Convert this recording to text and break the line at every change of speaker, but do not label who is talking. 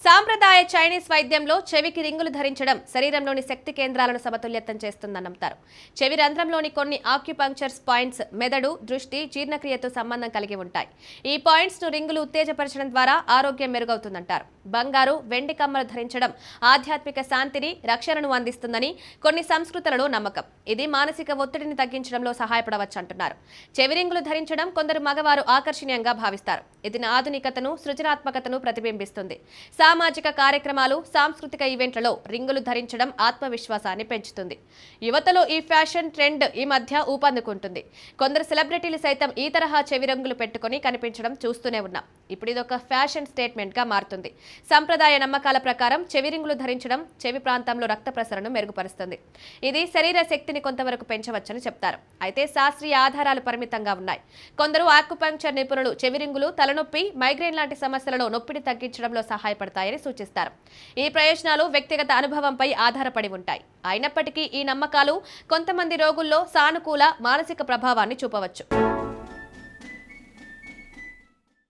సాంప్రదాయ చైనీస్ వైద్యంలో చెవికి రింగులు ధరించడం శరీరంలోని శక్తి కేంద్రాలను సమతుల్యతం చేస్తుందని నమ్ముతారు. చెవి రంధ్రంలోని కొన్ని ఆక్యుపంక్చర్ పాయింట్స్ మెదడు, దృష్టి, జీర్ణక్రియతో సంబంధం కలిగి ఉంటాయి. ఈ పాయింట్స్ ను రింగులు ఉత్తేజపరచడం ద్వారా ఆరోగ్యం మెరుగవుతుందంటారు. బంగారు, వెండి కమ్మలు ధరించడం ఆధ్యాత్మిక శాంతిని, రక్షణను అందిస్తుందని కొన్ని సంస్కృతులలో నమ్మకం. ఇది మానసిక ఒత్తిడిని తగ్గించడంలో సహాయపడవచ్చంటున్నారు. చెవి రింగులు ధరించడం కొందరు మగవారు ఆకర్షణీయంగా భావిస్తారు. ఇది ఆధునికతను, సృజనాత్మకతను ప్రతిబింబిస్తుంది. సామాజిక కార్యక్రమాలు, సాంస్కృతిక ఈవెంట్లలో రింగులు ధరించడం ఆత్మవిశ్వాసాన్ని పెంచుతుంది. యువతలో ఈ ఫ్యాషన్ ట్రెండ్ ఈ మధ్య ఊపందుకుంటుంది. కొందరు సెలబ్రిటీలు సైతం ఈ తరహా చెవి రింగులు పెట్టుకుని కనిపించడం చూస్తూనే ఉన్నాం. ఇప్పుడు ఇదొక ఫ్యాషన్ స్టేట్మెంట్ గా మారుతుంది. సంప్రదాయ నమ్మకాల ప్రకారం చెవి రింగులు ధరించడం చెవి ప్రాంతంలో రక్త ప్రసరణను మెరుగుపరుస్తుంది. ఇది శరీర శక్తిని కొంతవరకు పెంచవచ్చని చెప్తారు. అయితే శాస్త్రీయ ఆధారాలు పరిమితంగా ఉన్నాయి. కొందరు ఆక్యుపంక్చర్ నిపుణులు చెవి రింగులు తలనొప్పి, మైగ్రేన్ లాంటి సమస్యలలో నొప్పిని తగ్గించడంలో సహాయపడతాయని సూచిస్తారు. ఈ ప్రయోజనాలు వ్యక్తిగత అనుభవంపై ఆధారపడి ఉంటాయి. అయినప్పటికీ ఈ నమ్మకాలు కొంతమంది రోగుల్లో సానుకూల మానసిక ప్రభావాన్ని చూపవచ్చు.